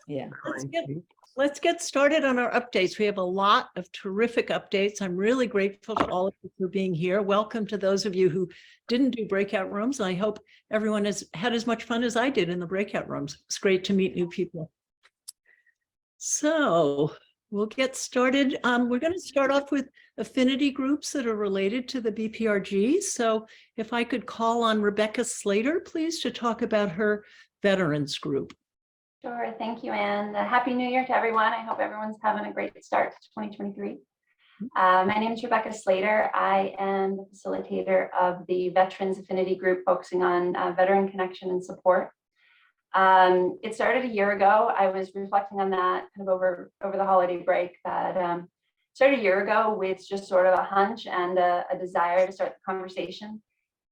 Yeah. Let's get started on our updates. We have a lot of terrific updates. I'm really grateful to all of you for being here. Welcome to those of you who didn't do breakout rooms. I hope everyone has had as much fun as I did in the breakout rooms. It's great to meet new people. So we'll get started. We're going to start off with affinity groups that are related to the BPRG. So if I could call on Rebecca Slater, please, to talk about her veterans group. Sure. Thank you, Anne. Happy New Year to everyone. I hope everyone's having a great start to 2023. My name is Rebecca Slater. I am the facilitator of the Veterans Affinity Group focusing on veteran connection and support. It started a year ago. I was reflecting on that kind of over the holiday break that started a year ago with just sort of a hunch and a desire to start the conversation.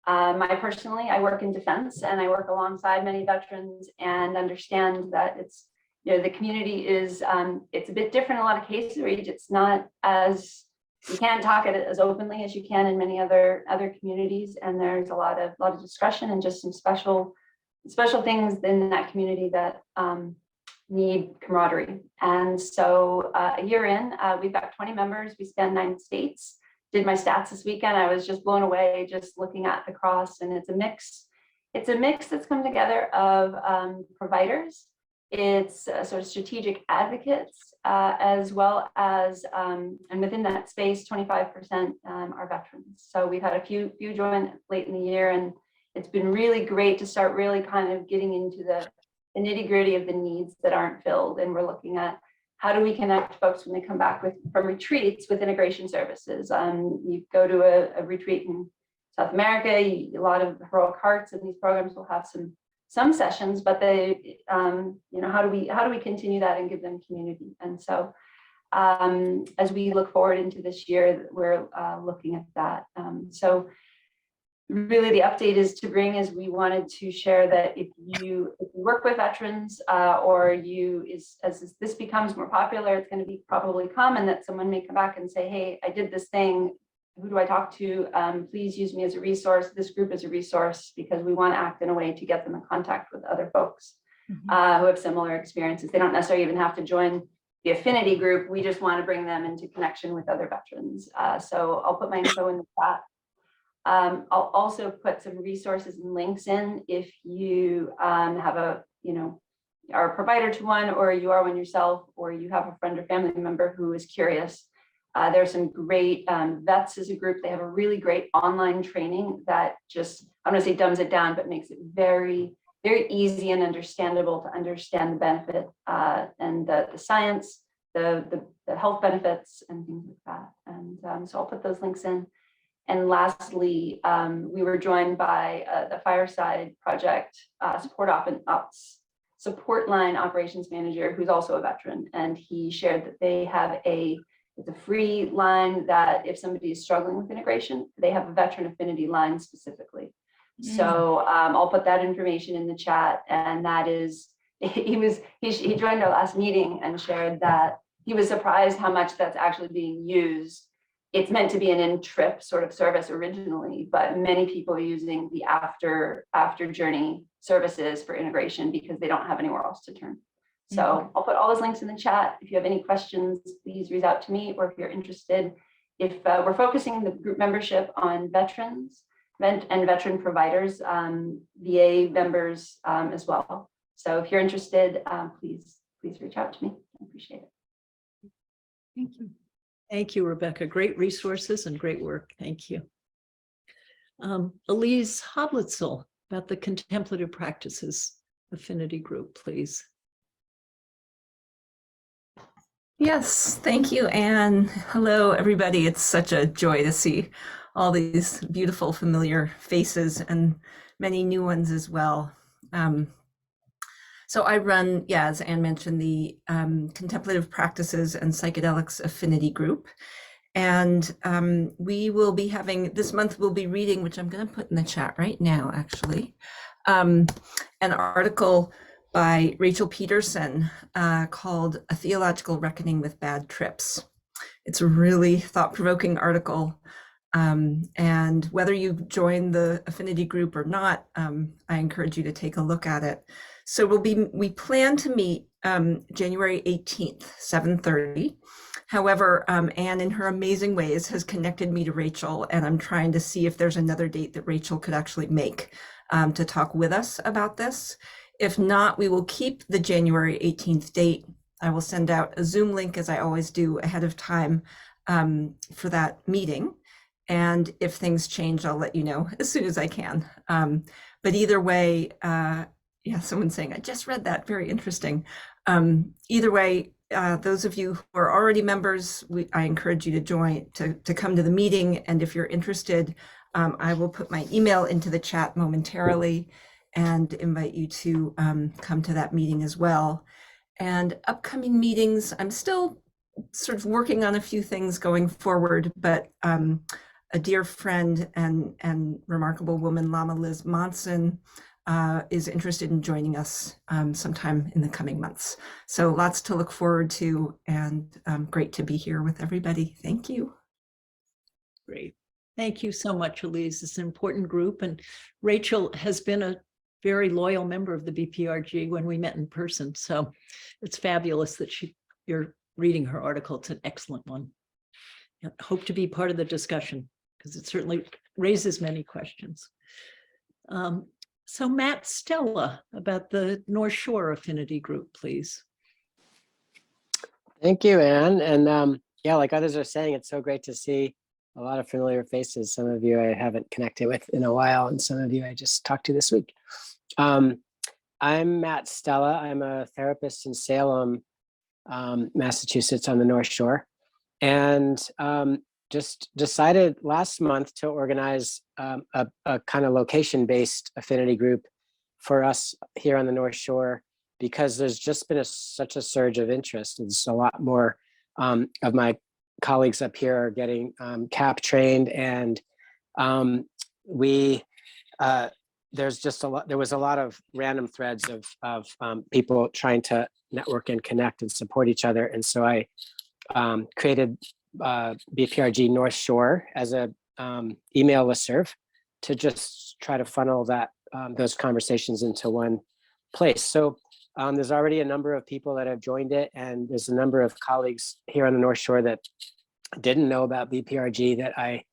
Personally, I work in defense and I work alongside many veterans and understand that it's, the community is, it's a bit different in a lot of cases. It's not as, you can't talk it as openly as you can in many other communities. And there's a lot of discussion and just some special things in that community that need camaraderie. And so a year in, we've got 20 members, we span 9 states. Did my stats this weekend. I was just blown away just looking at the cross, and it's a mix that's come together of providers. It's sort of strategic advocates, as well as, and within that space, 25% are veterans. So we've had a few join late in the year, and it's been really great to start really kind of getting into the nitty-gritty of the needs that aren't filled. And we're looking at how do we connect folks when they come back from retreats with integration services? You go to a retreat in South America, a lot of heroic hearts, and these programs will have some sessions, but they, how do we continue that and give them community? And so, as we look forward into this year, we're looking at that. So really the update is we wanted to share that if you work with veterans or as this becomes more popular, it's going to be probably common that someone may come back and say, hey, I did this thing. Who do I talk to? Please use me as a resource. This group is a resource, because we want to act in a way to get them in contact with other folks who have similar experiences. They don't necessarily even have to join the affinity group. We just want to bring them into connection with other veterans. So I'll put my info in the chat. I'll also put some resources and links in if you have are a provider to one, or you are one yourself, or you have a friend or family member who is curious. There's some great vets as a group. They have a really great online training that just, I'm going to say dumbs it down, but makes it very, very easy and understandable to understand the benefit and the science, the health benefits and things like that. And so I'll put those links in. And lastly, we were joined by the Fireside Project support line operations manager, who's also a veteran, and he shared that they have it's a free line that if somebody is struggling with integration, they have a veteran affinity line specifically. So I'll put that information in the chat. And that is, he joined our last meeting and shared that he was surprised how much that's actually being used. It's meant to be an in-trip sort of service originally, but many people are using the after journey services for integration because they don't have anywhere else to turn. So I'll put all those links in the chat. If you have any questions, please reach out to me, or if you're interested. If we're focusing the group membership on veterans and veteran providers, VA members as well. So if you're interested, please reach out to me. I appreciate it. Thank you. Thank you, Rebecca. Great resources and great work. Thank you. Elise Hoblitzel, about the Contemplative Practices Affinity Group, please. Yes, thank you, Anne. Hello, everybody. It's such a joy to see all these beautiful, familiar faces and many new ones as well. So I run, as Anne mentioned, the Contemplative Practices and Psychedelics Affinity Group. And we will be having, this month we'll be reading, which I'm going to put in the chat right now, actually, an article by Rachel Peterson called A Theological Reckoning with Bad Trips. It's a really thought-provoking article. And whether you join the affinity group or not, I encourage you to take a look at it. So we plan to meet January 18th, 7:30. However, Anne, in her amazing ways, has connected me to Rachel, and I'm trying to see if there's another date that Rachel could actually make to talk with us about this. If not, we will keep the January 18th date. I will send out a Zoom link, as I always do, ahead of time for that meeting. And if things change, I'll let you know as soon as I can. But either way, yeah, someone's saying, I just read that, very interesting. Either way, those of you who are already members, I encourage you to join, to come to the meeting. And if you're interested, I will put my email into the chat momentarily and invite you to come to that meeting as well. And upcoming meetings, I'm still sort of working on a few things going forward, but a dear friend and remarkable woman, Lama Liz Monson, is interested in joining us sometime in the coming months. So lots to look forward to, and great to be here with everybody. Thank you. Great. Thank you so much, Elise. It's an important group, and Rachel has been a very loyal member of the BPRG when we met in person. So it's fabulous that you're reading her article. It's an excellent one. I hope to be part of the discussion because it certainly raises many questions. So Matt, Stella, about the North Shore Affinity Group, please. Thank you, Anne. And yeah, like others are saying, it's so great to see a lot of familiar faces. Some of you I haven't connected with in a while, and some of you I just talked to this week. I'm Matt Stella. I'm a therapist in Salem, Massachusetts on the North Shore. And just decided last month to organize a kind of location-based affinity group for us here on the North Shore, because there's just been such a surge of interest. It's a lot more of my colleagues up here are getting CAP trained, and there's just there was a lot of random threads of people trying to network and connect and support each other. And so I created BPRG North Shore as a email listserv to just try to funnel those conversations into one place. So there's already a number of people that have joined it, and there's a number of colleagues here on the North Shore that didn't know about BPRG that I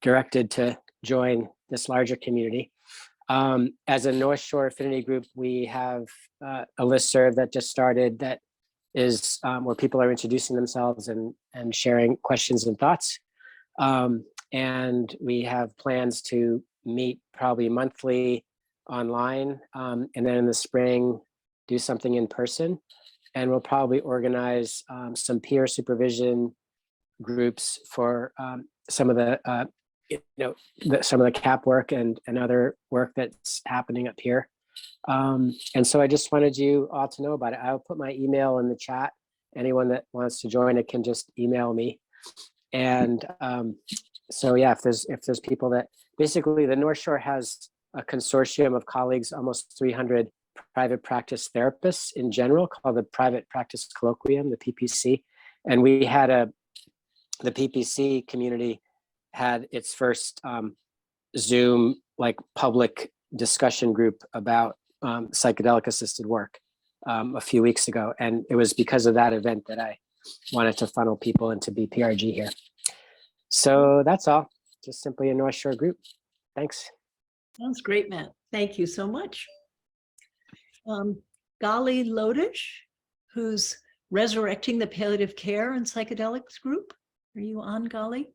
directed to join this larger community. As a North Shore Affinity Group, we have a listserv that just started that is where people are introducing themselves and sharing questions and thoughts. And we have plans to meet probably monthly online, and then in the spring, do something in person. And we'll probably organize some peer supervision groups for some of the some of the CAP work and other work that's happening up here. And so I just wanted you all to know about it. I'll put my email in the chat. Anyone that wants to join it can just email me. And so yeah, if there's people that basically the North Shore has a consortium of colleagues, almost 300 private practice therapists in general, called the Private Practice Colloquium, the PPC. And we had the PPC community had its first Zoom like public discussion group about psychedelic assisted work a few weeks ago. And it was because of that event that I wanted to funnel people into BPRG here. So that's all, just simply a North Shore group. Thanks. Sounds great, Matt. Thank you so much. Gali Lodish, who's resurrecting the palliative care and psychedelics group. Are you on, Gali?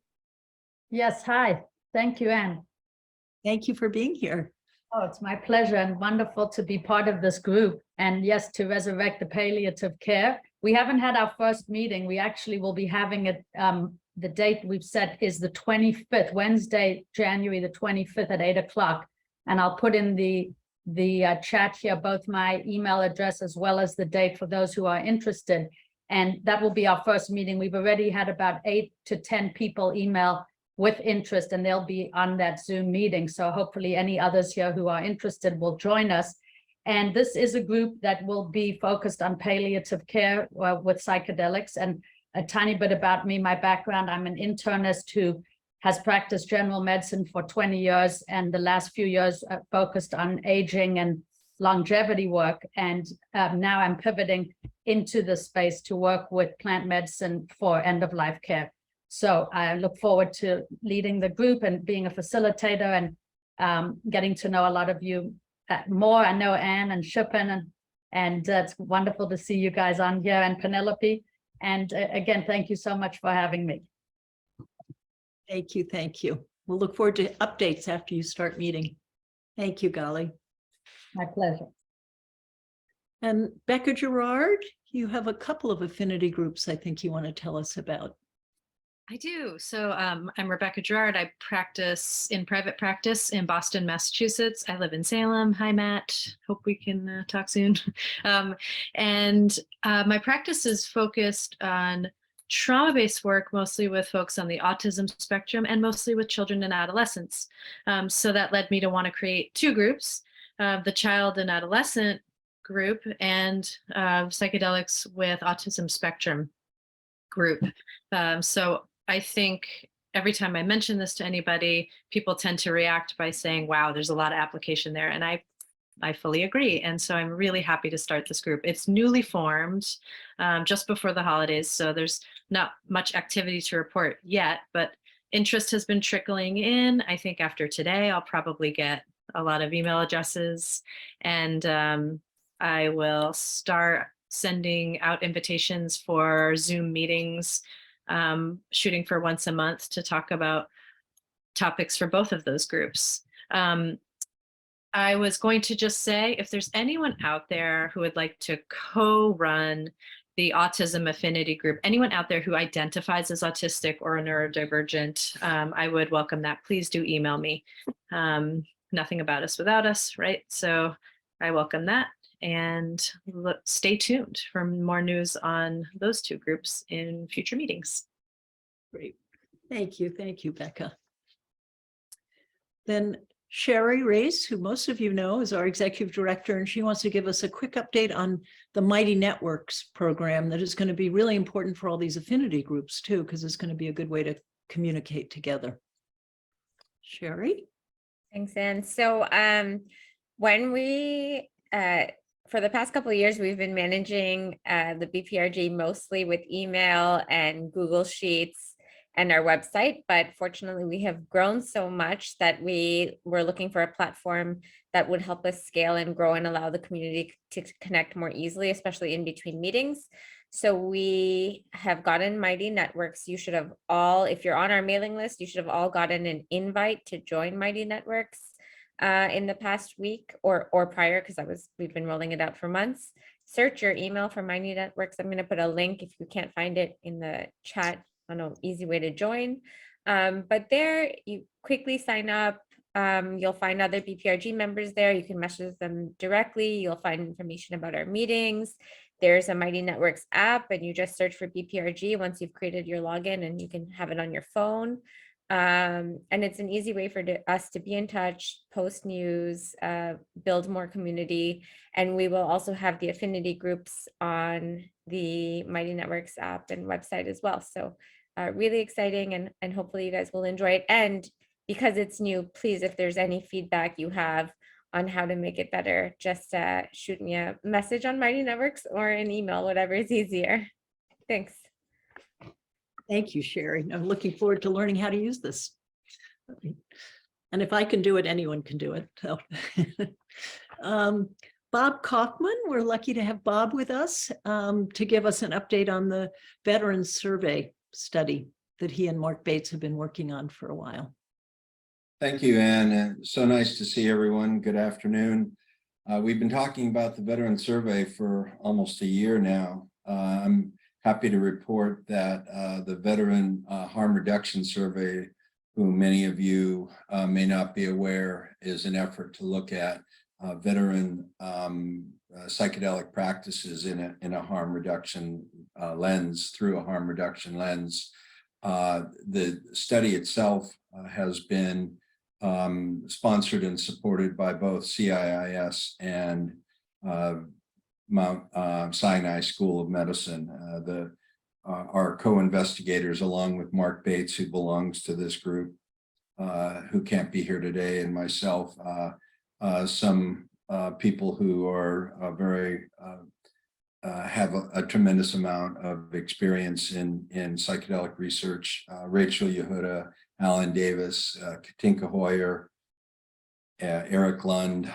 Yes, hi. Thank you, Anne. Thank you for being here. Oh, it's my pleasure and wonderful to be part of this group. And yes, to resurrect the palliative care. We haven't had our first meeting. We actually will be having it. The date we've set is the 25th, Wednesday, January the 25th at 8 o'clock. And I'll put in the chat here, both my email address as well as the date for those who are interested. And that will be our first meeting. We've already had about 8 to 10 people email with interest, and they'll be on that Zoom meeting. So hopefully any others here who are interested will join us. And this is a group that will be focused on palliative care with psychedelics. And a tiny bit about me, my background, I'm an internist who has practiced general medicine for 20 years, and the last few years focused on aging and longevity work. And now I'm pivoting into the space to work with plant medicine for end-of-life care. So I look forward to leading the group and being a facilitator and getting to know a lot of you more. I know Anne and Shippen, and it's wonderful to see you guys on here, and Penelope. And again, thank you so much for having me. Thank you. Thank you. We'll look forward to updates after you start meeting. Thank you, Golly. My pleasure. And Becca Gerard, you have a couple of affinity groups I think you want to tell us about. I do. So I'm Rebecca Gerard. I practice in private practice in Boston, Massachusetts. I live in Salem. Hi, Matt. Hope we can talk soon. My practice is focused on trauma-based work, mostly with folks on the autism spectrum and mostly with children and adolescents. So that led me to want to create two groups, the child and adolescent group and psychedelics with autism spectrum group. So I think every time I mention this to anybody, people tend to react by saying, wow, there's a lot of application there. And I fully agree. And so I'm really happy to start this group. It's newly formed just before the holidays. So there's not much activity to report yet, but interest has been trickling in. I think after today, I'll probably get a lot of email addresses, and I will start sending out invitations for Zoom meetings, shooting for once a month to talk about topics for both of those groups. I was going to just say, if there's anyone out there who would like to co-run the Autism Affinity group, anyone out there who identifies as autistic or neurodivergent, I would welcome that. Please do email me. Nothing about us without us, right? So I welcome that. And stay tuned for more news on those two groups in future meetings. Great. Thank you. Thank you, Becca. Then Sherry Race, who most of you know is our executive director, and she wants to give us a quick update on the Mighty Networks program that is going to be really important for all these affinity groups too, because it's going to be a good way to communicate together. Sherry? Thanks, Anne. So when we, for the past couple of years, we've been managing the BPRG mostly with email and Google Sheets and our website, but fortunately we have grown so much that we were looking for a platform that would help us scale and grow and allow the community to connect more easily, especially in between meetings. So we have gotten Mighty Networks. You should have all, if you're on our mailing list, you should have all gotten an invite to join Mighty Networks in the past week or prior, because we've been rolling it out for months. Search your email for Mighty Networks. I'm going to put a link if you can't find it in the chat on an easy way to join. But there you quickly sign up. You'll find other BPRG members there. You can message them directly. You'll find information about our meetings. There's a Mighty Networks app, and you just search for BPRG once you've created your login, and you can have it on your phone. And it's an easy way for us to be in touch, post news, build more community. And we will also have the affinity groups on the Mighty Networks app and website as well. So really exciting, and hopefully you guys will enjoy it. And because it's new, please, if there's any feedback you have on how to make it better, just shoot me a message on Mighty Networks or an email, whatever is easier. Thanks. Thank you, Sherry. I'm looking forward to learning how to use this. And if I can do it, anyone can do it. So. Bob Kaufman, we're lucky to have Bob with us to give us an update on the Veterans Survey study that he and Mark Bates have been working on for a while. Thank you, Anne. So nice to see everyone. Good afternoon. We've been talking about the Veterans Survey for almost a year now. I'm happy to report that the Veteran Harm Reduction Survey, who many of you may not be aware, is an effort to look at veteran psychedelic practices in a harm reduction lens, through a harm reduction lens. The study itself has been sponsored and supported by both CIIS and Mount Sinai School of Medicine. Our co-investigators, along with Mark Bates, who belongs to this group, who can't be here today, and myself, some people who are very have a tremendous amount of experience in psychedelic research. Rachel Yehuda, Alan Davis, Katinka Hoyer, Eric Lund,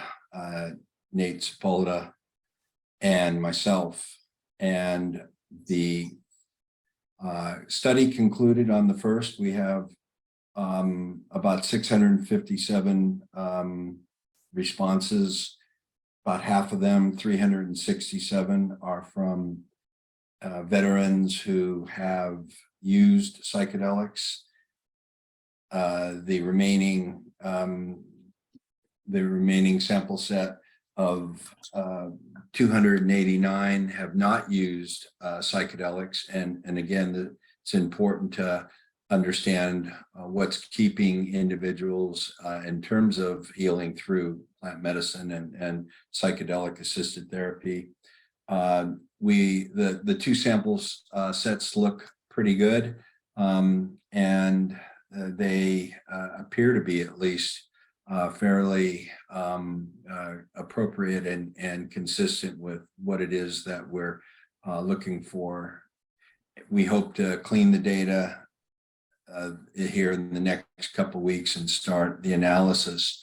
Nate Sepulveda, and myself. And the study concluded on the first. We have about 657 responses. About half of them, 367, are from veterans who have used psychedelics. The remaining sample set of 289 have not used psychedelics, and again, it's important to understand what's keeping individuals in terms of healing through plant medicine and psychedelic assisted therapy. The two samples sets look pretty good, and they appear to be at least fairly appropriate and consistent with what it is that we're looking for. We hope to clean the data here in the next couple of weeks and start the analysis.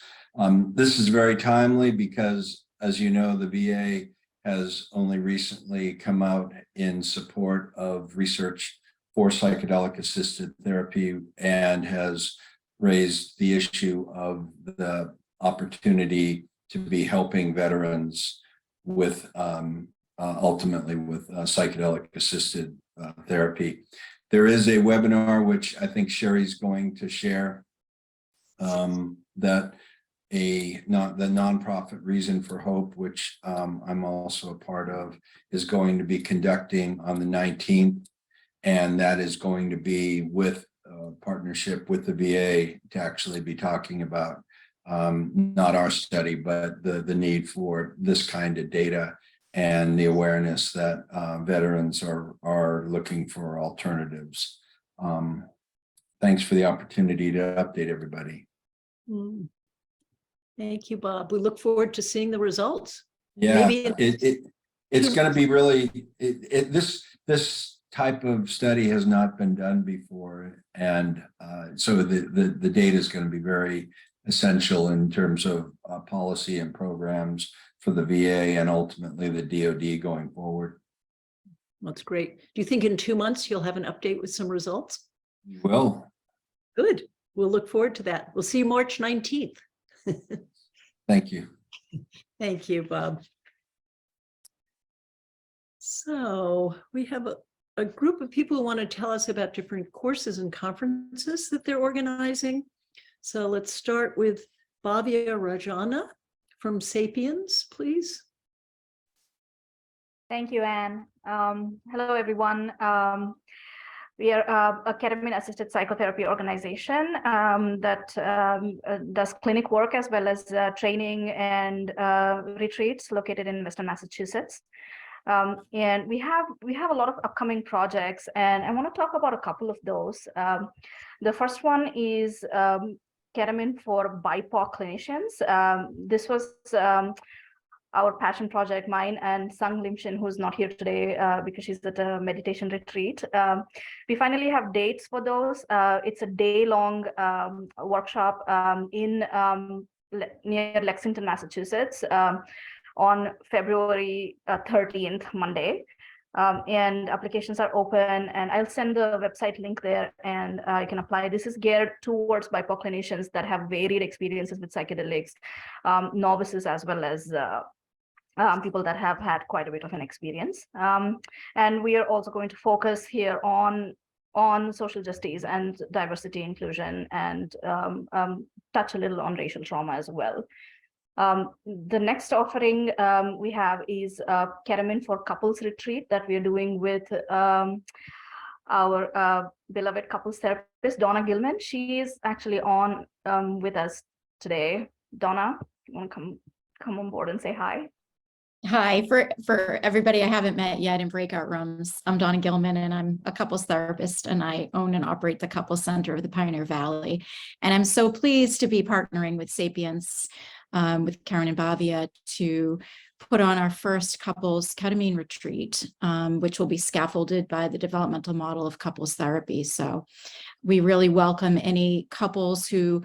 This is very timely because, as you know, the VA has only recently come out in support of research for psychedelic assisted therapy and has raised the issue of the opportunity to be helping veterans with ultimately with psychedelic assisted therapy. There is a webinar which I think Sherry's going to share that the nonprofit Reason for Hope, which I'm also a part of, is going to be conducting on the 19th. And that is going to be with partnership with the VA to actually be talking about not our study, but the need for this kind of data and the awareness that veterans are looking for alternatives. Thanks for the opportunity to update everybody. Thank you, Bob. We look forward to seeing the results. Yeah, Maybe it's going to be really, this type of study has not been done before. And so the data is going to be very essential in terms of policy and programs for the VA and ultimately the DoD going forward. That's great. Do you think in 2 months you'll have an update with some results? You will. Good. We'll look forward to that. We'll see you March 19th. Thank you. Thank you, Bob. So we have a group of people who want to tell us about different courses and conferences that they're organizing. So let's start with Bhavya Rajana from Sapiens, please. Thank you, Anne. Hello, everyone. We are a ketamine-assisted psychotherapy organization that does clinic work as well as training and retreats located in Western Massachusetts. And we have a lot of upcoming projects, and I want to talk about a couple of those. The first one is ketamine for BIPOC clinicians. This was our passion project, mine and Sung Lim Shin, who's not here today because she's at a meditation retreat. We finally have dates for those. It's a day-long workshop in near Lexington, Massachusetts, on February 13th, Monday. And applications are open, and I'll send the website link there, and you can apply. This is geared towards BIPOC clinicians that have varied experiences with psychedelics, novices as well as people that have had quite a bit of an experience. And we are also going to focus here on social justice and diversity inclusion, and touch a little on racial trauma as well. The next offering we have is ketamine for couples retreat that we are doing with our beloved couples therapist, Donna Gilman. She is actually on with us today. Donna, you want to come on board and say hi? Hi, for everybody I haven't met yet in breakout rooms, I'm Donna Gilman, and I'm a couples therapist, and I own and operate the Couples Center of the Pioneer Valley. And I'm so pleased to be partnering with Sapiens with Karen and Bhavya to put on our first couples ketamine retreat, which will be scaffolded by the developmental model of couples therapy. So we really welcome any couples who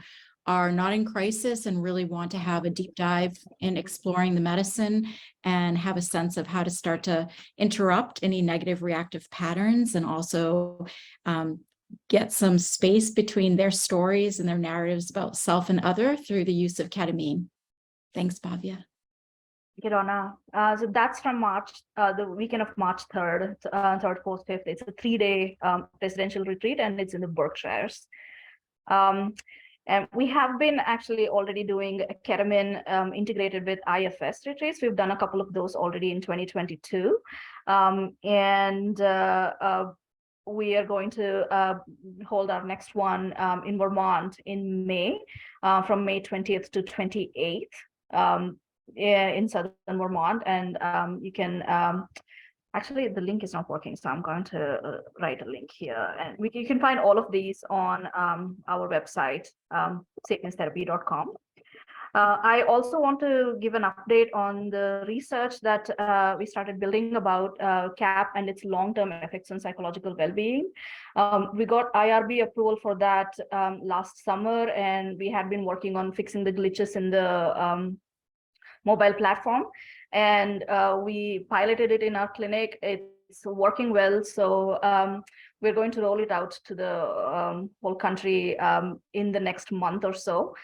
are not in crisis and really want to have a deep dive in exploring the medicine and have a sense of how to start to interrupt any negative reactive patterns, and also get some space between their stories and their narratives about self and other through the use of ketamine. Thanks, Bhavya. Thank you, Donna. So that's from March, the weekend of March 3rd, 3rd, 4th, 5th. It's a 3-day residential retreat, and it's in the Berkshires. And we have been actually already doing ketamine integrated with IFS retreats. We've done a couple of those already in 2022. We are going to hold our next one in Vermont in May, from May 20th to 28th in southern Vermont. And you can, actually the link is not working, so I'm going to write a link here. And you can find all of these on our website, sapienstherapy.com. I also want to give an update on the research that we started building about CAP and its long-term effects on psychological well-being. We got IRB approval for that last summer, and we had been working on fixing the glitches in the mobile platform. And we piloted it in our clinic. It's working well. So we're going to roll it out to the whole country in the next month or so.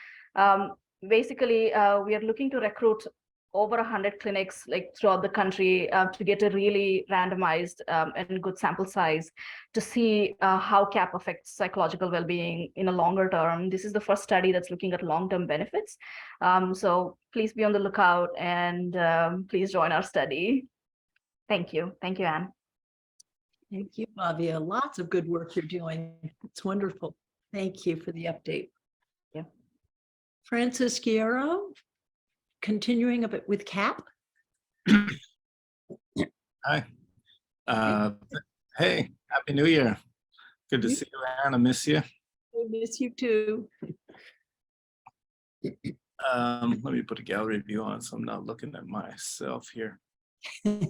Basically, we are looking to recruit over 100 clinics like throughout the country to get a really randomized and good sample size to see how CAP affects psychological well-being in a longer term. This is the first study that's looking at long-term benefits. So please be on the lookout, and please join our study. Thank you. Thank you, Anne. Thank you, Bhavya. Lots of good work you're doing. It's wonderful. Thank you for the update. Yeah. Francis Guerrero, continuing a bit with CAP. Hi. Hey, Happy New Year. Good to see you, Anne. I miss you. I miss you too. Let me put a gallery view on so I'm not looking at myself here. You're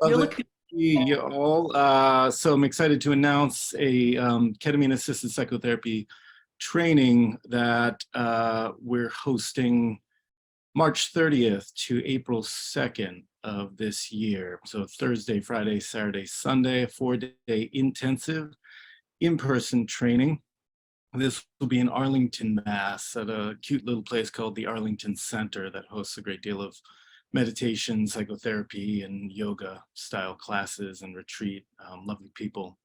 looking. You all. So I'm excited to announce a ketamine-assisted psychotherapy training that we're hosting March 30th to April 2nd of this year. So Thursday, Friday, Saturday, Sunday, a 4-day intensive in-person training. This will be in Arlington, Mass, at a cute little place called the Arlington Center that hosts a great deal of meditation, psychotherapy, and yoga style classes and retreat. Lovely people.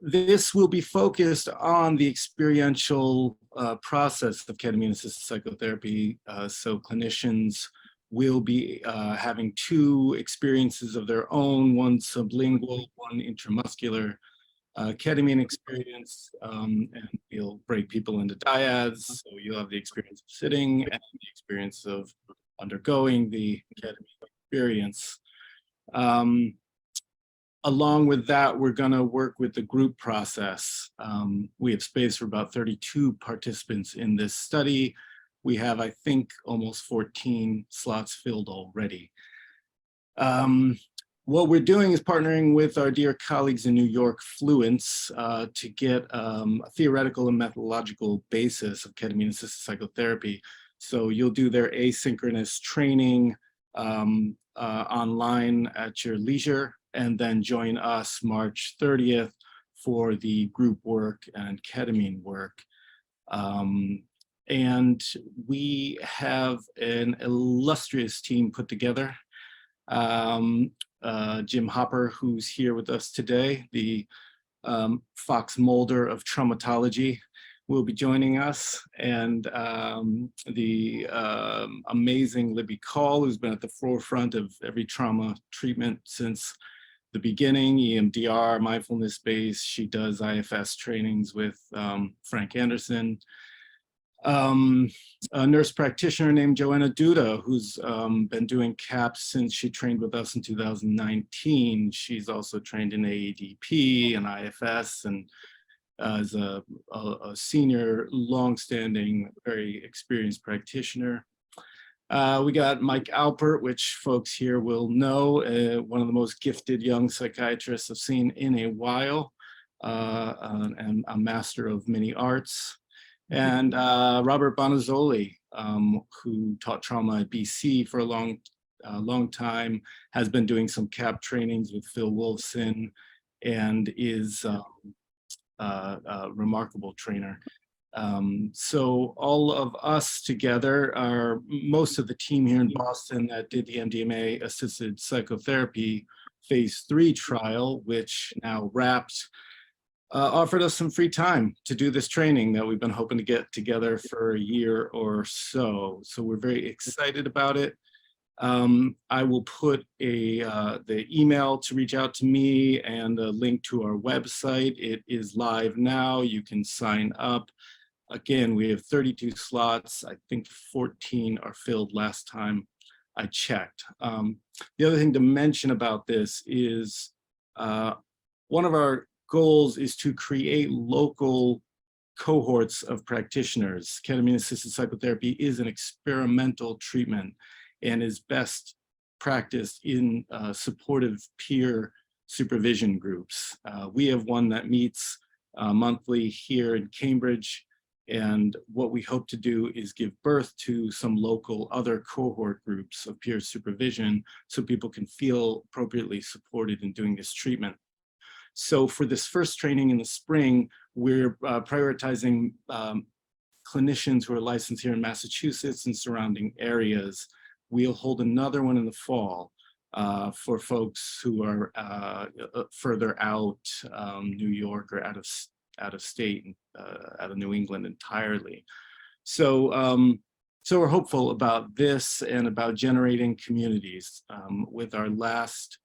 This will be focused on the experiential process of ketamine-assisted psychotherapy. So clinicians will be having 2 experiences of their own, one sublingual, one intramuscular ketamine experience, and we'll break people into dyads. So you'll have the experience of sitting and the experience of undergoing the ketamine experience. Along with that, we're going to work with the group process. We have space for about 32 participants in this study. We have, I think, almost 14 slots filled already. What we're doing is partnering with our dear colleagues in New York, Fluence, to get a theoretical and methodological basis of ketamine-assisted psychotherapy. So you'll do their asynchronous training online at your leisure, and then join us March 30th for the group work and ketamine work. And we have an illustrious team put together. Jim Hopper, who's here with us today, the Fox Mulder of traumatology, will be joining us, and the amazing Libby Call, who's been at the forefront of every trauma treatment since the beginning, EMDR, mindfulness based. She does IFS trainings with Frank Anderson. A nurse practitioner named Joanna Duda, who's been doing CAP since she trained with us in 2019. She's also trained in AEDP and IFS, and as a senior, longstanding, very experienced practitioner. We got Mike Alpert, which folks here will know, one of the most gifted young psychiatrists I've seen in a while, and a master of many arts. And Robert Bonazzoli, who taught trauma at BC for a long time, has been doing some CAP trainings with Phil Wolfson, and is a remarkable trainer. So all of us together are most of the team here in Boston that did the MDMA assisted psychotherapy phase 3 trial, which now wrapped, offered us some free time to do this training that we've been hoping to get together for a year or so. So we're very excited about it. I will put the email to reach out to me and a link to our website. It is live now. You can sign up. Again, we have 32 slots. I think 14 are filled last time I checked. The other thing to mention about this is one of our goals is to create local cohorts of practitioners. Ketamine-assisted psychotherapy is an experimental treatment and is best practiced in supportive peer supervision groups. We have one that meets monthly here in Cambridge, and what we hope to do is give birth to some local other cohort groups of peer supervision so people can feel appropriately supported in doing this treatment. So for this first training in the spring, we're prioritizing clinicians who are licensed here in Massachusetts and surrounding areas. We'll hold another one in the fall for folks who are further out, New York or out of state, out of New England entirely. So, so we're hopeful about this and about generating communities. With our last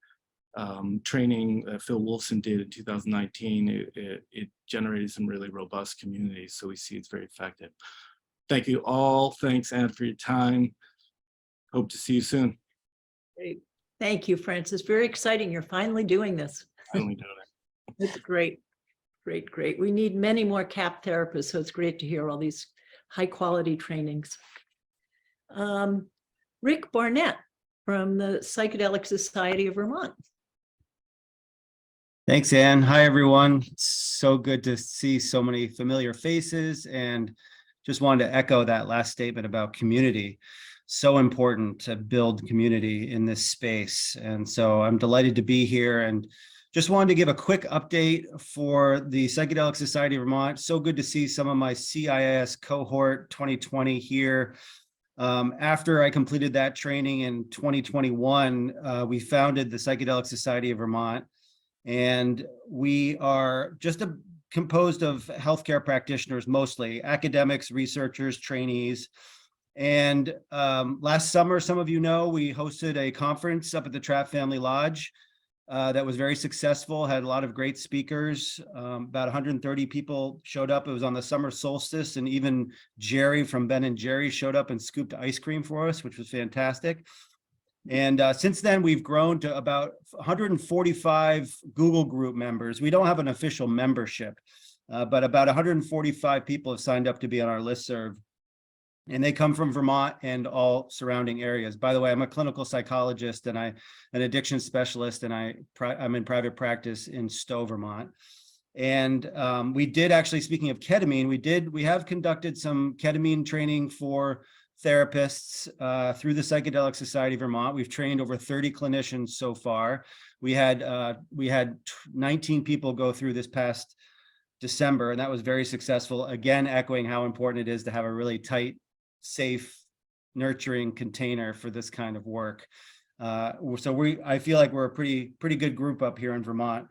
training that Phil Wolfson did in 2019, it generated some really robust communities. So we see it's very effective. Thank you all. Thanks, Anne, for your time. Hope to see you soon. Great. Thank you, Francis. Very exciting. You're finally doing this. Finally doing it. It's great. Great, great. We need many more CAP therapists, so it's great to hear all these high quality trainings. Rick Barnett from the Psychedelic Society of Vermont. Thanks, Anne. Hi, everyone. So good to see so many familiar faces, and just wanted to echo that last statement about community. So important to build community in this space. And so I'm delighted to be here and just wanted to give a quick update for the Psychedelic Society of Vermont. So good to see some of my CIS cohort 2020 here. After I completed that training in 2021, we founded the Psychedelic Society of Vermont. And we are just composed of healthcare practitioners, mostly academics, researchers, trainees. And last summer, some of you know, we hosted a conference up at the Trapp Family Lodge that was very successful, had a lot of great speakers. About 130 people showed up. It was on the summer solstice, and even Jerry from Ben & Jerry showed up and scooped ice cream for us, which was fantastic. And since then, we've grown to about 145 Google Group members. We don't have an official membership, but about 145 people have signed up to be on our listserv. And they come from Vermont and all surrounding areas. By the way, I'm a clinical psychologist and an addiction specialist, and I'm in private practice in Stowe, Vermont. And we did actually, speaking of ketamine, we have conducted some ketamine training for therapists through the Psychedelic Society of Vermont. We've trained over 30 clinicians so far. We had 19 people go through this past December, and that was very successful. Again, echoing how important it is to have a really tight, safe, nurturing container for this kind of work. So I feel like we're a pretty good group up here in Vermont,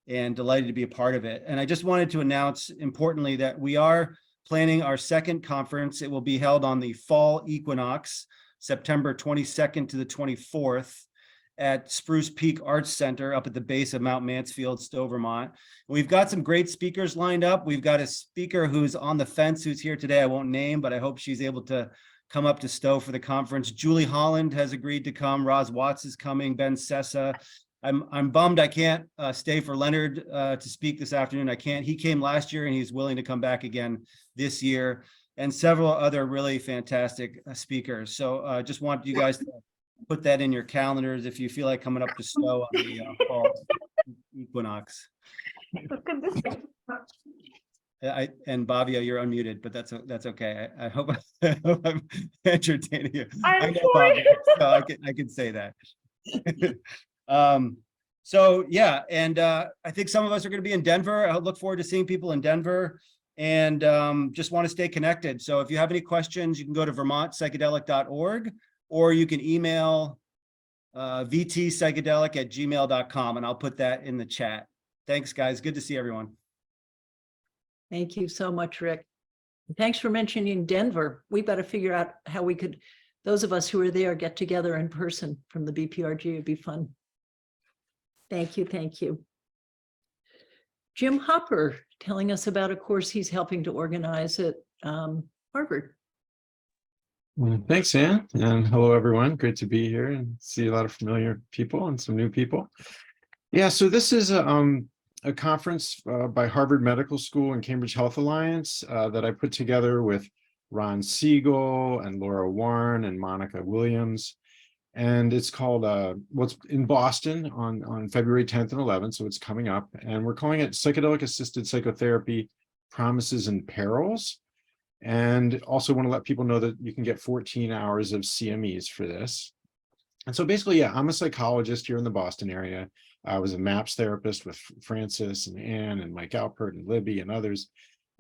and delighted to be a part of it. And I just wanted to announce, importantly, that we are planning our second conference. It will be held on the fall equinox, September 22nd to the 24th at Spruce Peak Arts Center up at the base of Mount Mansfield, Stowe, Vermont. We've got some great speakers lined up. We've got a speaker who's on the fence who's here today. I won't name, but I hope she's able to come up to Stowe for the conference. Julie Holland has agreed to come. Roz Watts is coming. Ben Sessa, I'm bummed I can't stay for Leonard to speak this afternoon. I can't. He came last year and he's willing to come back again this year, and several other really fantastic speakers. So just want you guys to put that in your calendars if you feel like coming up to Stowe on the fall equinox. And Bavia, you're unmuted, but that's okay. I hope I'm entertaining you. I know Bavia, so I can say that. So yeah, and I think some of us are going to be in Denver. I look forward to seeing people in Denver, and just want to stay connected. So if you have any questions, you can go to vermontpsychedelic.org, or you can email vtpsychedelic@gmail.com, and I'll put that in the chat. Thanks, guys. Good to see everyone. Thank you so much, Rick. Thanks for mentioning Denver. We better figure out how we could, those of us who are there, get together in person from the BPRG. It'd be fun. Thank you. Thank you. Jim Hopper telling us about a course he's helping to organize at Harvard. Thanks, Anne, and hello, everyone. Great to be here and see a lot of familiar people and some new people. Yeah, so this is a conference by Harvard Medical School and Cambridge Health Alliance that I put together with Ron Siegel and Laura Warren and Monica Williams. And it's called, what's in Boston on February 10th and 11th, so it's coming up. And we're calling it Psychedelic Assisted Psychotherapy, Promises and Perils. And also want to let people know that you can get 14 hours of CMEs for this. And so basically, yeah, I'm a psychologist here in the Boston area. I was a MAPS therapist with Francis and Anne and Mike Alpert and Libby and others.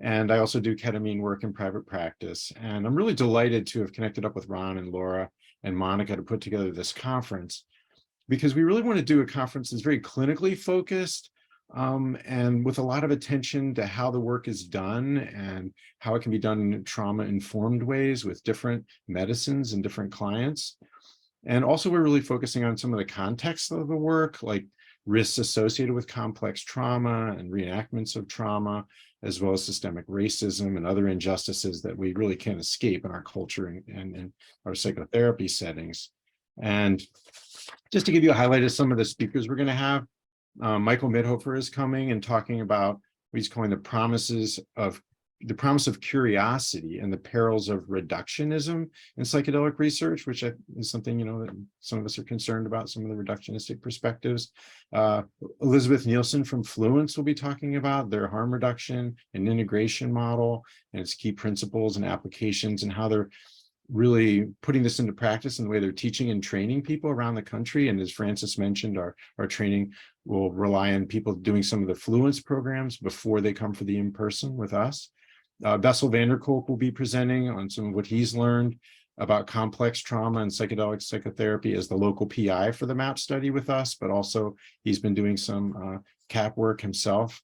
And I also do ketamine work in private practice. And I'm really delighted to have connected up with Ron and Laura and Monica to put together this conference, because we really want to do a conference that's very clinically focused, and with a lot of attention to how the work is done and how it can be done in trauma-informed ways with different medicines and different clients. And also we're really focusing on some of the context of the work, like risks associated with complex trauma and reenactments of trauma, as well as systemic racism and other injustices that we really can't escape in our culture and our psychotherapy settings. And just to give you a highlight of some of the speakers we're going to have, Michael Midhofer is coming and talking about what he's calling the promise of curiosity and the perils of reductionism in psychedelic research, which is something, that some of us are concerned about, some of the reductionistic perspectives. Elizabeth Nielsen from Fluence will be talking about their harm reduction and integration model and its key principles and applications, and how they're really putting this into practice in the way they're teaching and training people around the country. And as Francis mentioned, our training will rely on people doing some of the Fluence programs before they come for the in-person with us. Bessel van der Kolk will be presenting on some of what he's learned about complex trauma and psychedelic psychotherapy as the local PI for the MAP study with us, but also he's been doing some CAP work himself.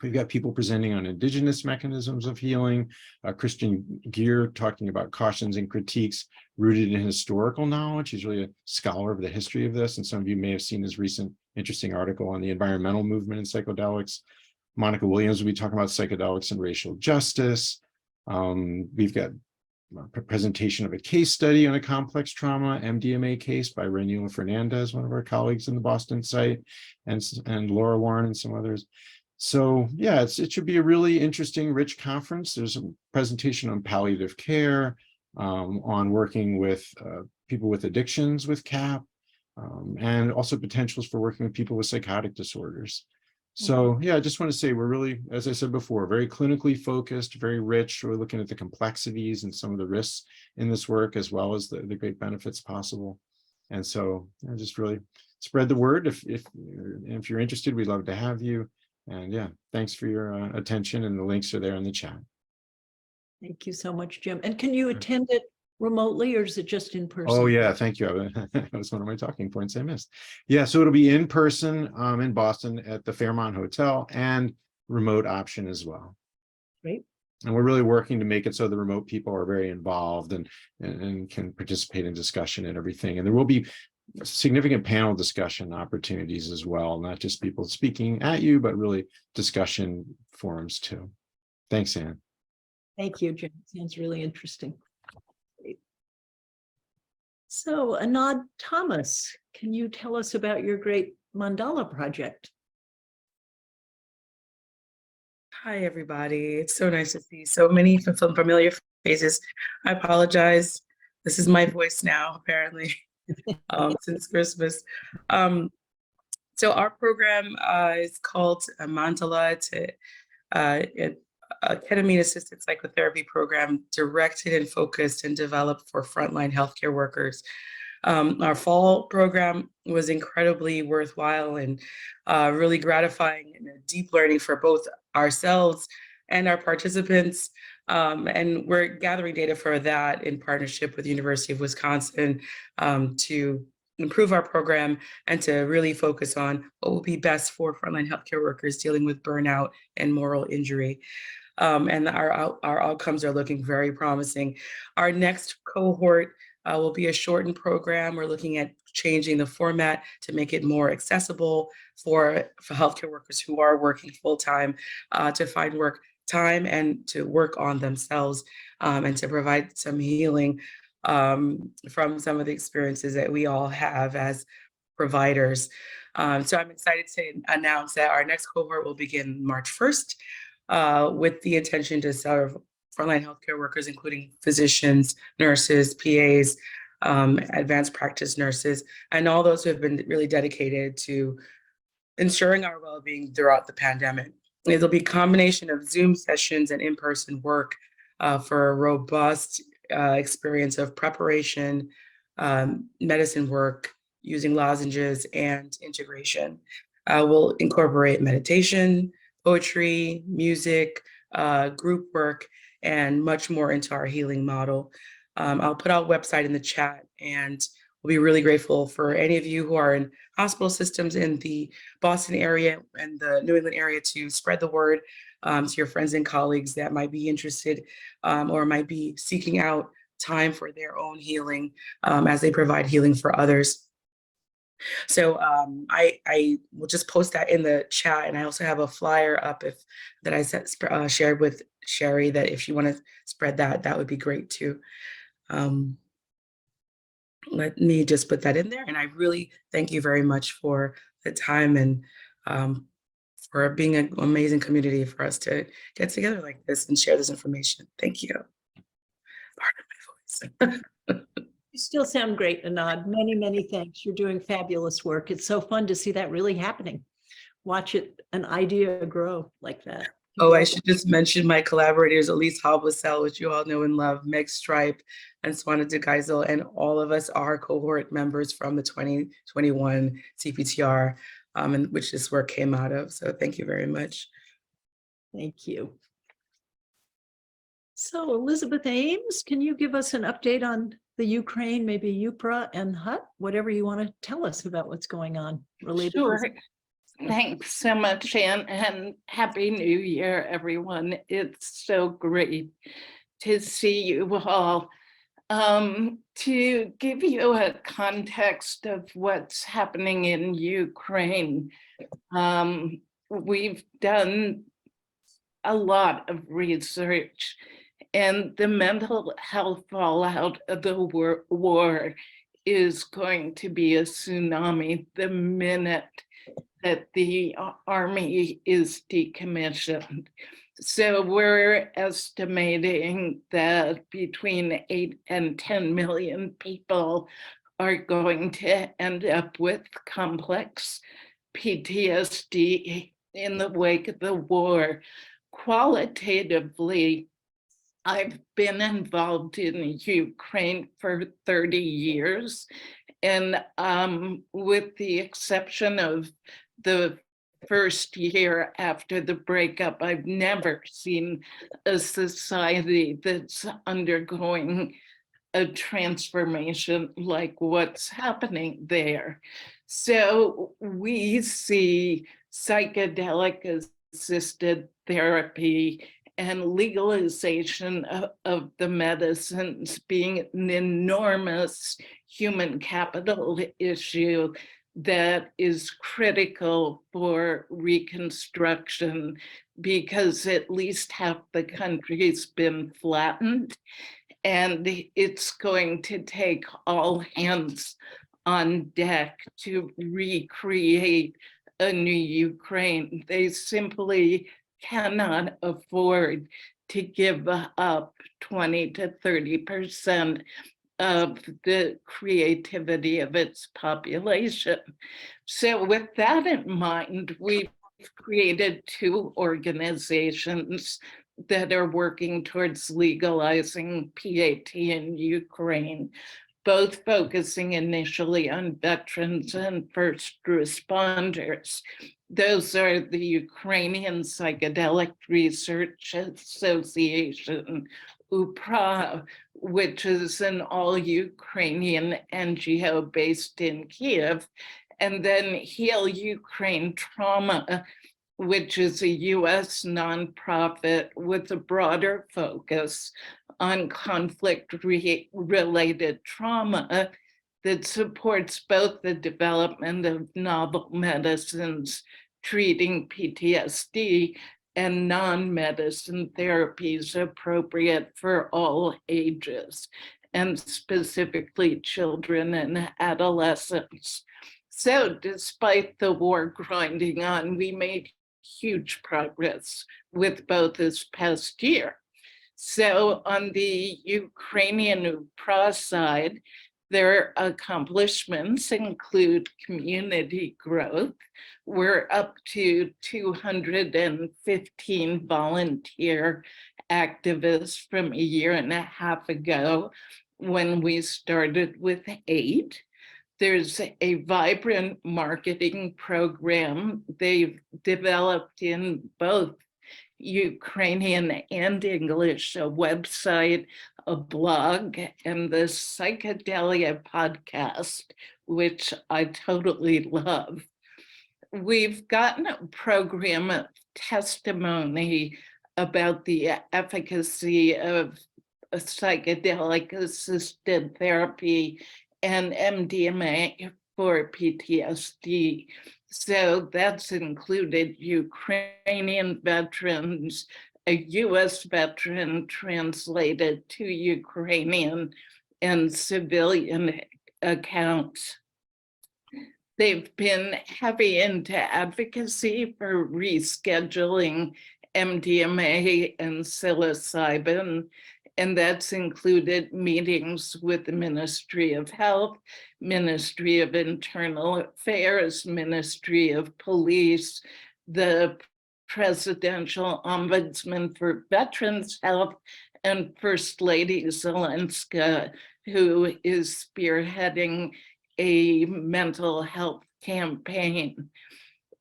We've got people presenting on indigenous mechanisms of healing. Christian Gear talking about cautions and critiques rooted in historical knowledge. He's really a scholar of the history of this. And some of you may have seen his recent interesting article on the environmental movement in psychedelics. Monica Williams will be talking about psychedelics and racial justice. We've got a presentation of a case study on a complex trauma MDMA case by Renula Fernandez, one of our colleagues in the Boston site, and Laura Warren and some others. So yeah, it should be a really interesting, rich conference. There's a presentation on palliative care, on working with people with addictions with CAP, and also potentials for working with people with psychotic disorders. So yeah, I just want to say we're really, as I said before, very clinically focused, very rich. We're looking at the complexities and some of the risks in this work, as well as the great benefits possible. And so just really spread the word. If you're interested, we'd love to have you. And yeah, thanks for your attention, and the links are there in the chat. Thank you so much, Jim. And can you attend it remotely, or is it just in person? Oh yeah, thank you. That was one of my talking points I missed. Yeah, so it'll be in person in Boston at the Fairmont Hotel, and remote option as well. Great. And we're really working to make it so the remote people are very involved and can participate in discussion and everything. And there will be significant panel discussion opportunities as well, not just people speaking at you, but really discussion forums too. Thanks, Anne. Thank you, Jim. Sounds really interesting. Great. So Anand Thomas, can you tell us about your great Mandala Project. Hi, everybody. It's so nice to see so many some familiar faces. I apologize. This is my voice now, apparently, since Christmas. So our program is called Mandala. It's a ketamine-assisted psychotherapy program directed and focused and developed for frontline healthcare workers. Our fall program was incredibly worthwhile and really gratifying and a deep learning for both ourselves and our participants. And we're gathering data for that in partnership with the University of Wisconsin to improve our program and to really focus on what will be best for frontline healthcare workers dealing with burnout and moral injury. And our outcomes are looking very promising. Our next cohort will be a shortened program. We're looking at changing the format to make it more accessible for healthcare workers who are working full-time to find work time and to work on themselves and to provide some healing from some of the experiences that we all have as providers. So I'm excited to announce that our next cohort will begin March 1st with the intention to serve frontline healthcare workers, including physicians, nurses, PAs, advanced practice nurses, and all those who have been really dedicated to ensuring our well-being throughout the pandemic. It'll be a combination of Zoom sessions and in-person work for a robust experience of preparation, medicine work, using lozenges, and integration. We'll incorporate meditation, poetry, music, group work, and much more into our healing model. I'll put our website in the chat, and we'll be really grateful for any of you who are in hospital systems in the Boston area and the New England area to spread the word to your friends and colleagues that might be interested or might be seeking out time for their own healing as they provide healing for others. So I will just post that in the chat, and I also have a flyer up that I shared with Sherry that if you want to spread that, that would be great too. Let me just put that in there, and I really thank you very much for the time and for being an amazing community for us to get together like this and share this information. Thank you. Pardon my voice. You still sound great, Anand. Many, many thanks. You're doing fabulous work. It's so fun to see that really happening. Watch an idea grow like that. Oh, I should just mention my collaborators, Elise Hoblisel, which you all know and love, Meg Stripe, and Swana de Geisel, and all of us are cohort members from the 2021 CPTR, and which this work came out of. So thank you very much. Thank you. So Elizabeth Ames, can you give us an update on the Ukraine, maybe UPRA and HUT, whatever you want to tell us about what's going on related? Sure. Thanks so much, Anne, and Happy New Year, everyone. It's so great to see you all. To give you a context of what's happening in Ukraine, we've done a lot of research, and the mental health fallout of the war is going to be a tsunami the minute that the army is decommissioned. So we're estimating that between 8 and 10 million people are going to end up with complex PTSD in the wake of the war. Qualitatively, I've been involved in Ukraine for 30 years, and with the exception of the first year after the breakup, I've never seen a society that's undergoing a transformation like what's happening there. So we see psychedelic assisted therapy and legalization of the medicines being an enormous human capital issue that is critical for reconstruction, because at least half the country's been flattened, and it's going to take all hands on deck to recreate a new Ukraine. They simply cannot afford to give up 20 to 30% of the creativity of its population. So with that in mind, we've created two organizations that are working towards legalizing PAT in Ukraine, both focusing initially on veterans and first responders. Those are the Ukrainian Psychedelic Research Association, UPRA, which is an all-Ukrainian NGO based in Kiev, and then Heal Ukraine Trauma, which is a US nonprofit with a broader focus on conflict-related trauma that supports both the development of novel medicines treating PTSD and non-medicine therapies appropriate for all ages, and specifically children and adolescents. So despite the war grinding on, we made huge progress with both this past year. So on the Ukrainian UPRA side, their accomplishments include community growth. We're up to 215 volunteer activists from a year and a half ago when we started with 8. There's a vibrant marketing program they've developed in both Ukrainian and English, a website, a blog, and the Psychedelia podcast, which I totally love. We've gotten a program of testimony about the efficacy of psychedelic assisted therapy and MDMA for PTSD. So that's included Ukrainian veterans, a US veteran translated to Ukrainian, and civilian accounts. They've been heavy into advocacy for rescheduling MDMA and psilocybin, and that's included meetings with the Ministry of Health, Ministry of Internal Affairs, Ministry of Police, the Presidential Ombudsman for Veterans Health, and First Lady Zelenska, who is spearheading a mental health campaign.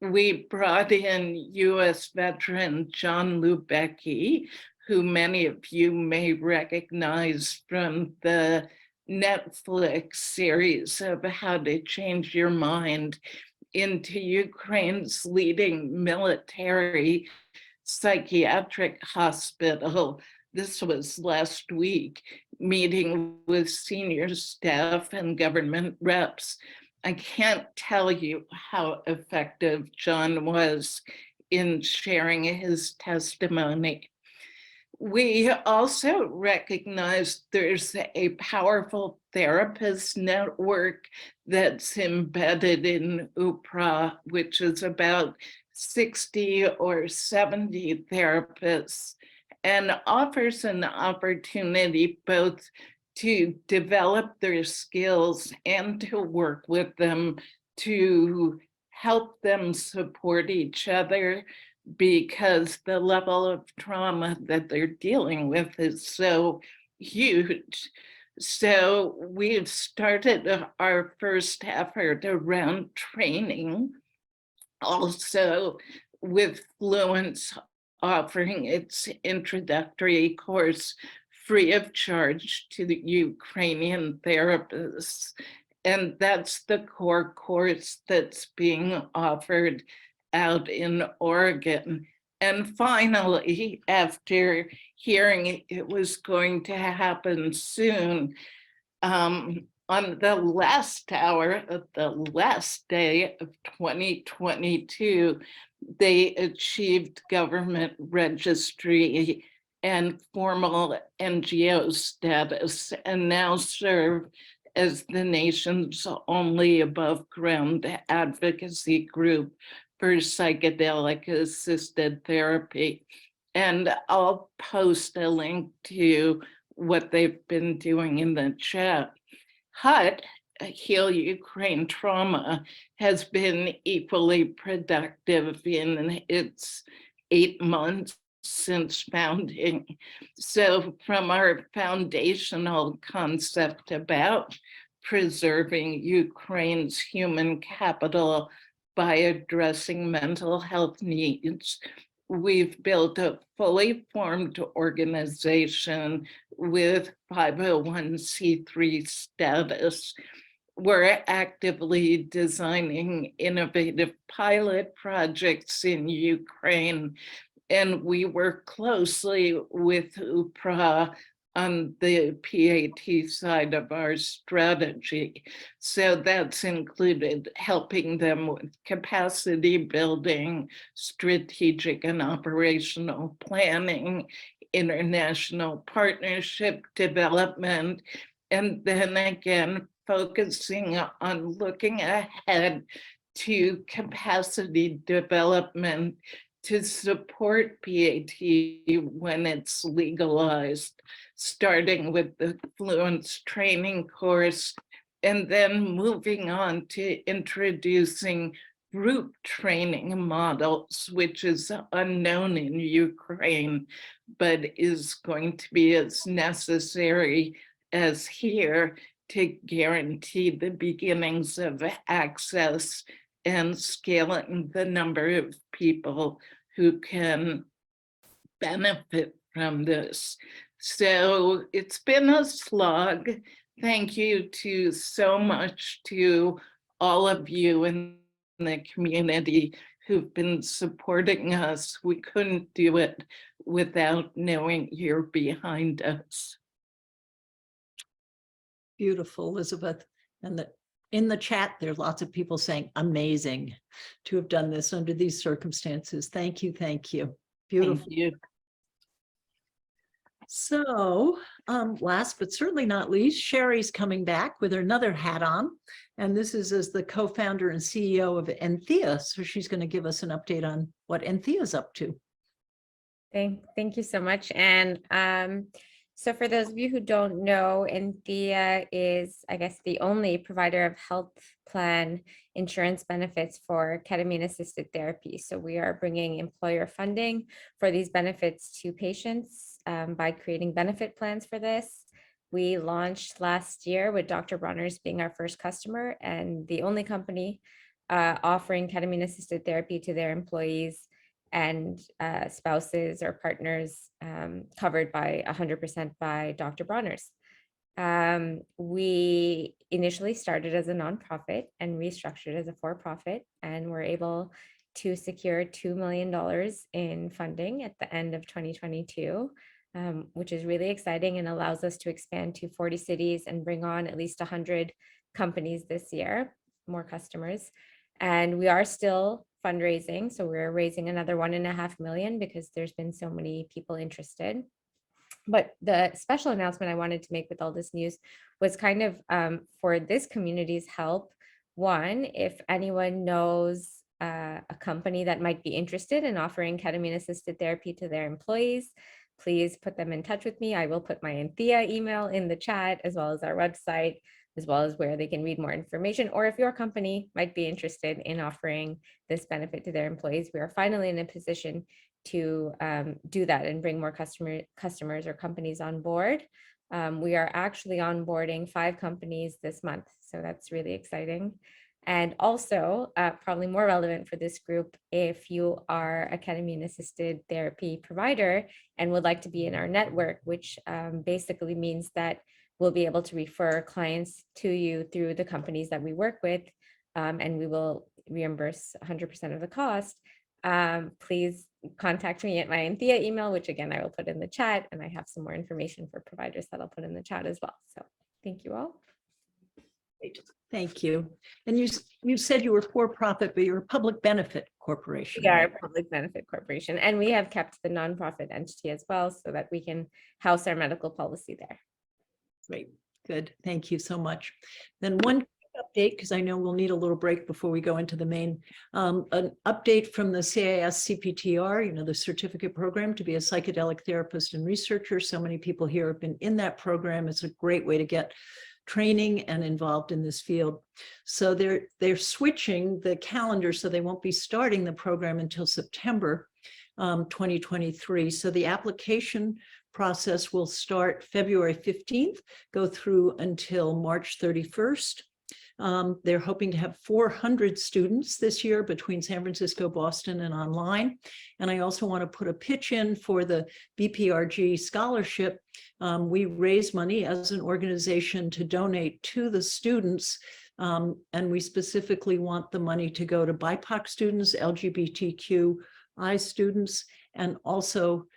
We brought in US veteran John Lubecki, who many of you may recognize from the Netflix series of How to Change Your Mind, into Ukraine's leading military psychiatric hospital. This was last week, meeting with senior staff and government reps. I can't tell you how effective John was in sharing his testimony. We also recognize there's a powerful therapist network that's embedded in UPRA, which is about 60 or 70 therapists, and offers an opportunity both to develop their skills and to work with them to help them support each other, because the level of trauma that they're dealing with is so huge. So we've started our first effort around training, also with Fluence offering its introductory course free of charge to the Ukrainian therapists. And that's the core course that's being offered out in Oregon. And finally, after hearing it was going to happen soon, on the last hour of the last day of 2022, they achieved government registry and formal NGO status, and now serve as the nation's only above ground advocacy group for psychedelic assisted therapy. And I'll post a link to what they've been doing in the chat. HUT, Heal Ukraine Trauma, has been equally productive in its 8 months since founding. So from our foundational concept about preserving Ukraine's human capital by addressing mental health needs, we've built a fully formed organization with 501c3 status. We're actively designing innovative pilot projects in Ukraine, and we work closely with UPRA on the PAT side of our strategy. So that's included helping them with capacity building, strategic and operational planning, international partnership development, and then again, focusing on looking ahead to capacity development to support PAT when it's legalized, starting with the Fluence training course, and then moving on to introducing group training models, which is unknown in Ukraine, but is going to be as necessary as here to guarantee the beginnings of access and scaling the number of people who can benefit from this. So it's been a slog. Thank you to so much to all of you in the community who've been supporting us. We couldn't do it without knowing you're behind us. Beautiful, Elizabeth. And in the chat, there are lots of people saying amazing to have done this under these circumstances. Thank you, thank you. Beautiful. Thank you. So last but certainly not least, Sherry's coming back with another hat on. And this is as the co-founder and CEO of Anthea. So she's going to give us an update on what Anthea's up to. Thank you so much. And so for those of you who don't know, Anthea is, I guess, the only provider of health plan insurance benefits for ketamine-assisted therapy. So we are bringing employer funding for these benefits to patients by creating benefit plans for this. We launched last year with Dr. Bronner's being our first customer and the only company offering ketamine-assisted therapy to their employees and spouses or partners covered by 100% by Dr. Bronner's. We initially started as a nonprofit and restructured as a for-profit, and were able to secure $2 million in funding at the end of 2022, which is really exciting and allows us to expand to 40 cities and bring on at least 100 companies this year, more customers. And we are still fundraising. So we're raising another $1.5 million because there's been so many people interested. But the special announcement I wanted to make with all this news was kind of for this community's help. One, if anyone knows a company that might be interested in offering ketamine-assisted therapy to their employees, please put them in touch with me. I will put my Anthea email in the chat, as well as our website, as well as where they can read more information. Or if your company might be interested in offering this benefit to their employees, we are finally in a position to do that and bring more customers or companies on board. We are actually onboarding 5 companies this month, so that's really exciting. And also, probably more relevant for this group, if you are a ketamine-assisted therapy provider and would like to be in our network, which basically means that we'll be able to refer clients to you through the companies that we work with, and we will reimburse 100% of the cost. Please contact me at my Anthea email, which again, I will put in the chat, and I have some more information for providers that I'll put in the chat as well. So thank you all. Thank you. And you said you were for-profit, but you're a public benefit corporation. We are a public benefit corporation, and we have kept the nonprofit entity as well so that we can house our medical policy there. Great. Good. Thank you so much. Then one quick update, because I know we'll need a little break before we go into the main, an update from the CIS CPTR, you know, the certificate program to be a psychedelic therapist and researcher. So many people here have been in that program. It's a great way to get training and involved in this field. So they're switching the calendar, so they won't be starting the program until September 2023. So the application process will start February 15th, go through until March 31st. They're hoping to have 400 students this year between San Francisco, Boston, and online. And I also want to put a pitch in for the BPRG scholarship. We raise money as an organization to donate to the students. And we specifically want the money to go to BIPOC students, LGBTQI students, and also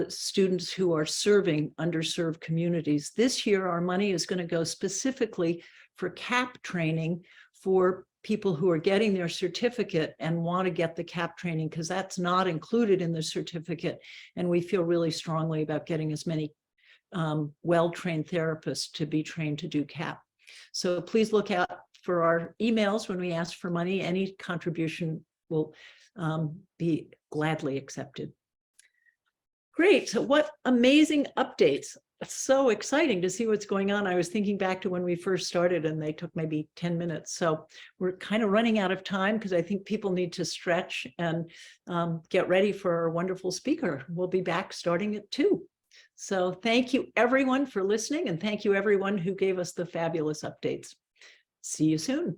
students who are serving underserved communities. This year, our money is going to go specifically for CAP training for people who are getting their certificate and want to get the CAP training, because that's not included in the certificate. And we feel really strongly about getting as many well-trained therapists to be trained to do CAP. So please look out for our emails when we ask for money. Any contribution will be gladly accepted. Great. So what amazing updates. It's so exciting to see what's going on. I was thinking back to when we first started and they took maybe 10 minutes. So we're kind of running out of time because I think people need to stretch and get ready for our wonderful speaker. We'll be back starting at 2. So thank you everyone for listening, and thank you everyone who gave us the fabulous updates. See you soon.